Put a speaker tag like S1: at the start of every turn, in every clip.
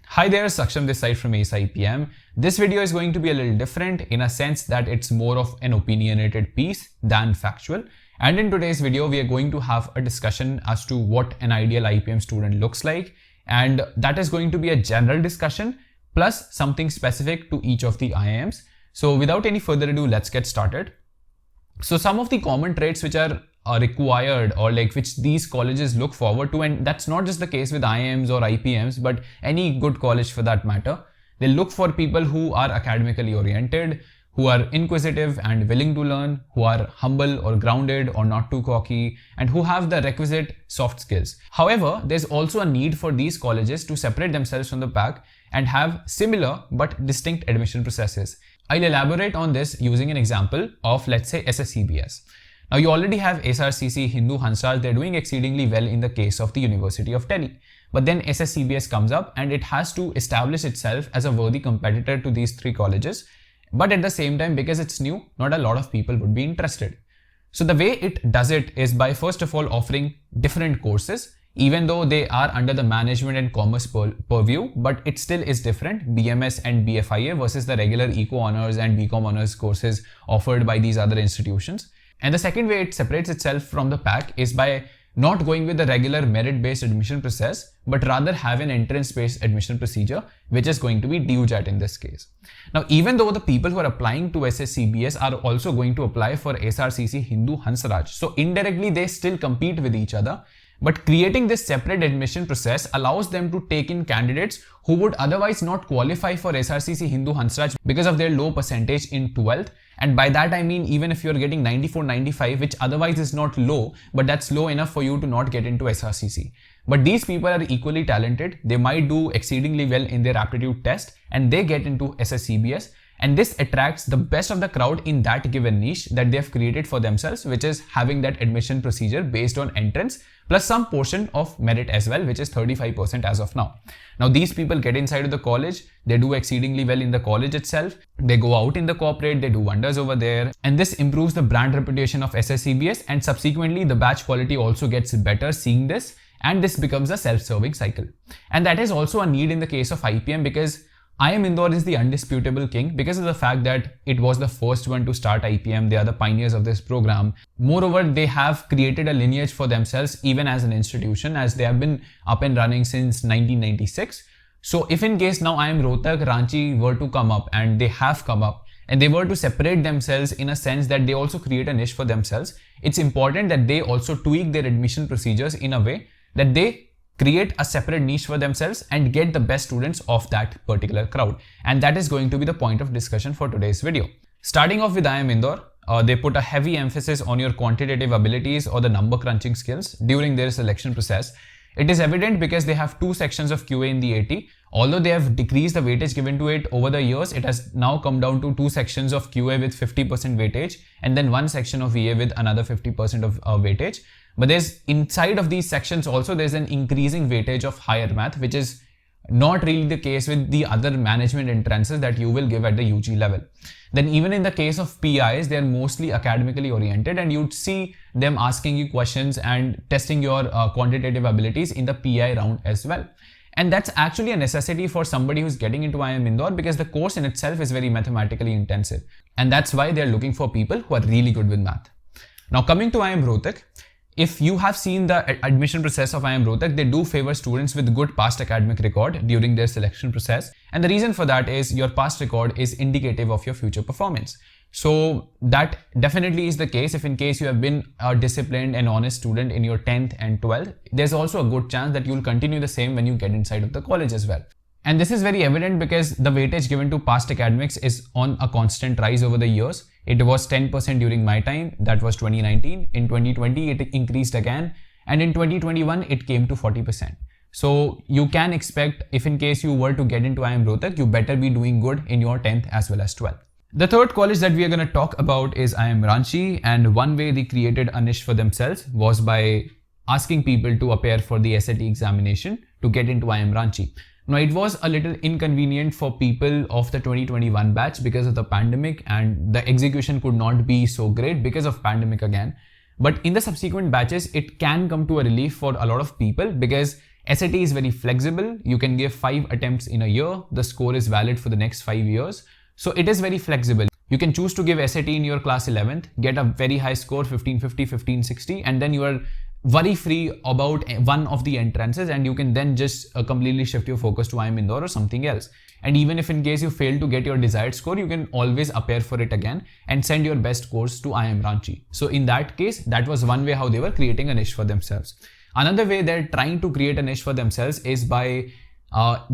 S1: Hi there, Saksham this side from Ace IPM. This video is going to be a little different in a sense that it's more of an opinionated piece than factual. And in today's video, we are going to have a discussion as to what an ideal IPM student looks like. And that is going to be a general discussion plus something specific to each of the IIMs. So without any further ado, let's get started. So some of the common traits which are required or which these colleges look forward to, and that's not just the case with IIMs or IPMs, but any good college for that matter. They look for people who are academically oriented, who are inquisitive and willing to learn, who are humble or grounded or not too cocky, and who have the requisite soft skills. However, there's also a need for these colleges to separate themselves from the pack and have similar but distinct admission processes. I'll elaborate on this using an example of, let's say, SSCBS. Now, you already have SRCC, Hindu, Hansraj. They're doing exceedingly well in the case of the University of Delhi. But then SSCBS comes up and it has to establish itself as a worthy competitor to these three colleges. But at the same time, because it's new, not a lot of people would be interested. So the way it does it is by first of all offering different courses, even though they are under the management and commerce purview, but it still is different, BMS and BFIA versus the regular Eco Honors and BCom Honors courses offered by these other institutions. And the second way it separates itself from the pack is by not going with the regular merit-based admission process, but rather have an entrance-based admission procedure, which is going to be DUJAT in this case. Now, even though the people who are applying to SSCBS are also going to apply for SRCC, Hindu, Hansraj, so indirectly they still compete with each other. But creating this separate admission process allows them to take in candidates who would otherwise not qualify for SRCC, Hindu, Hansraj because of their low percentage in 12th. And by that I mean even if you're getting 94, 95, which otherwise is not low, but that's low enough for you to not get into SRCC. But these people are equally talented. They might do exceedingly well in their aptitude test and they get into SSCBS. And this attracts the best of the crowd in that given niche that they have created for themselves, which is having that admission procedure based on entrance plus some portion of merit as well, which is 35% as of now. Now, these people get inside of the college, they do exceedingly well in the college itself, they go out in the corporate, they do wonders over there, and this improves the brand reputation of SSCBS, and subsequently the batch quality also gets better seeing this, and this becomes a self-serving cycle. And that is also a need in the case of IPM because IIM Indore is the undisputable king because of the fact that it was the first one to start IPM. They are the pioneers of this program. Moreover, they have created a lineage for themselves even as an institution, as they have been up and running since 1996. So if in case now IIM Rohtak, Ranchi were to come up, and they have come up, and they were to separate themselves in a sense that they also create a niche for themselves, it's important that they also tweak their admission procedures in a way that they create a separate niche for themselves and get the best students of that particular crowd. And that is going to be the point of discussion for today's video. Starting off with IIM Indore, they put a heavy emphasis on your quantitative abilities or the number crunching skills during their selection process. It is evident because they have two sections of QA in the AT. Although they have decreased the weightage given to it over the years, it has now come down to two sections of QA with 50% weightage and then one section of VA with another 50% of weightage. But there's inside of these sections also there's an increasing weightage of higher math, which is not really the case with the other management entrances that you will give at the UG level. Then even in the case of PIs, they're mostly academically oriented and you'd see them asking you questions and testing your quantitative abilities in the PI round as well. And that's actually a necessity for somebody who's getting into IIM Indore because the course in itself is very mathematically intensive. And that's why they're looking for people who are really good with math. Now coming to IIM Rohtak, if you have seen the admission process of IIM Rohtak, they do favor students with good past academic record during their selection process. And the reason for that is your past record is indicative of your future performance. So that definitely is the case. If in case you have been a disciplined and honest student in your 10th and 12th, there's also a good chance that you'll continue the same when you get inside of the college as well. And this is very evident because the weightage given to past academics is on a constant rise over the years. It was 10% during my time, that was 2019. In 2020, it increased again. And in 2021, it came to 40%. So you can expect, if in case you were to get into IIM Rohtak, you better be doing good in your 10th as well as 12th. The third college that we are going to talk about is IIM Ranchi, and one way they created a niche for themselves was by asking people to appear for the SAT examination to get into IIM Ranchi. Now, it was a little inconvenient for people of the 2021 batch because of the pandemic, and the execution could not be so great because of pandemic again. But in the subsequent batches, it can come to a relief for a lot of people because SAT is very flexible. You can give 5 attempts in a year. The score is valid for the next 5 years. So it is very flexible. You can choose to give SAT in your class 11th, get a very high score, 1550, 1560, and then you are worry free about one of the entrances, and you can then just completely shift your focus to IIM Indore or something else. And even if in case you fail to get your desired score, you can always appear for it again and send your best course to IIM Ranchi. So in that case, that was one way how they were creating a niche for themselves. Another way they're trying to create a niche for themselves is by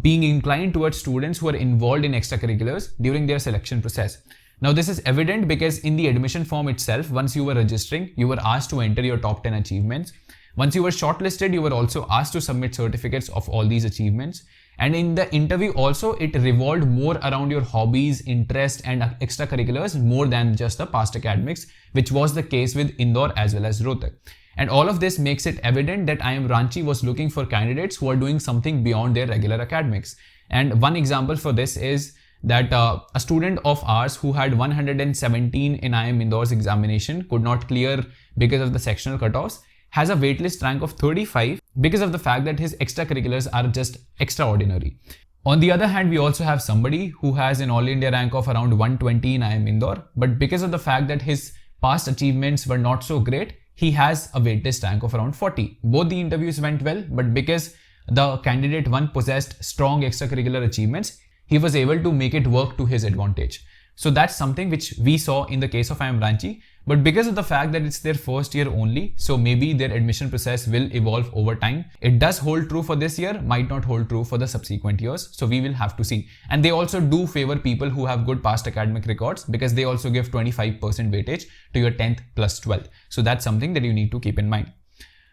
S1: being inclined towards students who are involved in extracurriculars during their selection process. Now this is evident because in the admission form itself, once you were registering, you were asked to enter your top 10 achievements. Once you were shortlisted, you were also asked to submit certificates of all these achievements. And in the interview also, it revolved more around your hobbies, interests and extracurriculars more than just the past academics, which was the case with Indore as well as Rohtak. And all of this makes it evident that IIM Ranchi was looking for candidates who are doing something beyond their regular academics. And one example for this is that a student of ours who had 117 in IIM Indore's examination could not clear because of the sectional cutoffs, has a waitlist rank of 35 because of the fact that his extracurriculars are just extraordinary. On the other hand, we also have somebody who has an All India rank of around 120 in IIM Indore, but because of the fact that his past achievements were not so great, he has a waitlist rank of around 40. Both the interviews went well, but because the candidate one possessed strong extracurricular achievements, he was able to make it work to his advantage. So that's something which we saw in the case of IIM Ranchi. But because of the fact that it's their first year only, so maybe their admission process will evolve over time. It does hold true for this year, might not hold true for the subsequent years. So we will have to see. And they also do favor people who have good past academic records because they also give 25% weightage to your 10th plus 12th. So that's something that you need to keep in mind.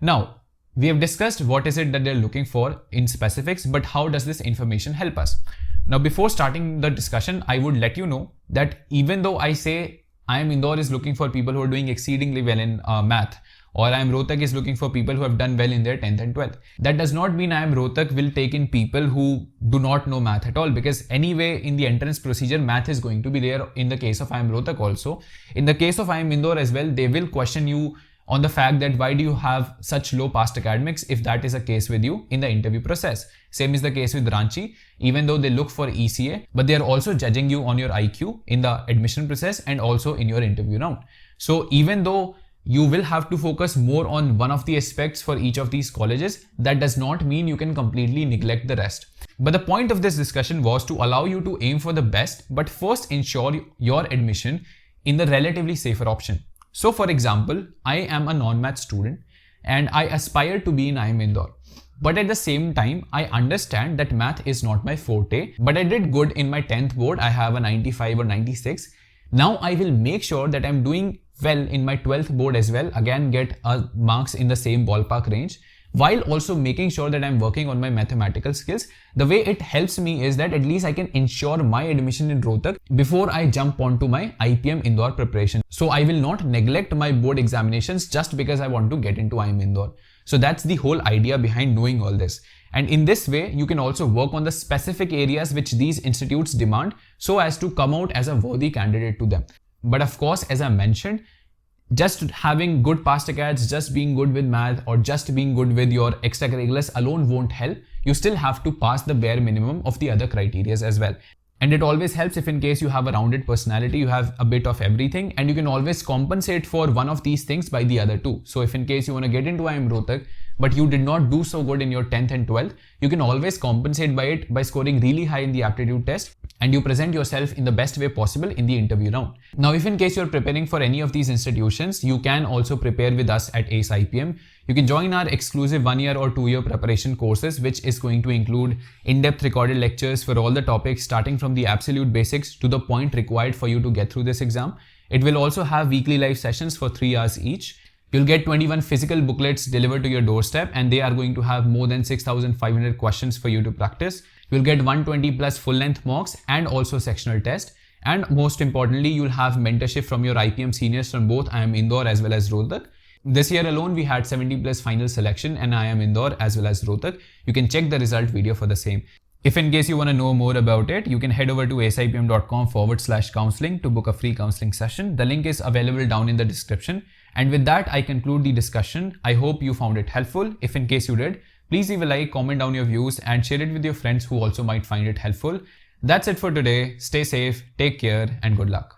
S1: Now, we have discussed what is it that they're looking for in specifics, but how does this information help us? Now, before starting the discussion, I would let you know that even though I say IIM Indore is looking for people who are doing exceedingly well in math, or IIM Rohtak is looking for people who have done well in their 10th and 12th. That does not mean IIM Rohtak will take in people who do not know math at all, because anyway in the entrance procedure, math is going to be there in the case of IIM Rohtak also. In the case of IIM Indore as well, they will question you on the fact that why do you have such low past academics if that is a case with you in the interview process. Same is the case with Ranchi, even though they look for ECA, but they are also judging you on your IQ in the admission process and also in your interview round. So even though you will have to focus more on one of the aspects for each of these colleges, that does not mean you can completely neglect the rest. But the point of this discussion was to allow you to aim for the best, but first ensure your admission in the relatively safer option. So for example, I am a non-math student and I aspire to be in IIM Indore. But at the same time, I understand that math is not my forte, but I did good in my 10th board. I have a 95 or 96. Now I will make sure that I'm doing well in my 12th board as well. Again, get marks in the same ballpark range, while also making sure that I'm working on my mathematical skills. The way it helps me is that at least I can ensure my admission in Rohtak before I jump onto my IPM Indore preparation. So I will not neglect my board examinations just because I want to get into IIM Indore. So that's the whole idea behind doing all this. And in this way, you can also work on the specific areas which these institutes demand so as to come out as a worthy candidate to them. But of course, as I mentioned, just having good past acads, just being good with math or just being good with your extracurriculars alone won't help. You still have to pass the bare minimum of the other criteria as well. And it always helps if in case you have a rounded personality, you have a bit of everything and you can always compensate for one of these things by the other two. So if in case you want to get into IIM Rohtak, but you did not do so good in your 10th and 12th, you can always compensate by it by scoring really high in the aptitude test and you present yourself in the best way possible in the interview round. Now, if in case you're preparing for any of these institutions, you can also prepare with us at ACE IPM. You can join our exclusive 1-year or 2-year preparation courses, which is going to include in-depth recorded lectures for all the topics starting from the absolute basics to the point required for you to get through this exam. It will also have weekly live sessions for 3 hours each. You'll get 21 physical booklets delivered to your doorstep and they are going to have more than 6,500 questions for you to practice. You'll get 120 plus full-length mocks and also sectional test. And most importantly, you'll have mentorship from your IPM seniors from both IIM Indore as well as Rohtak. This year alone, we had 70 plus final selection and IIM Indore as well as Rohtak. You can check the result video for the same. If in case you want to know more about it, you can head over to aceipm.com/counseling to book a free counseling session. The link is available down in the description. And with that, I conclude the discussion. I hope you found it helpful. If in case you did, please leave a like, comment down your views, and share it with your friends who also might find it helpful. That's it for today. Stay safe, take care, and good luck.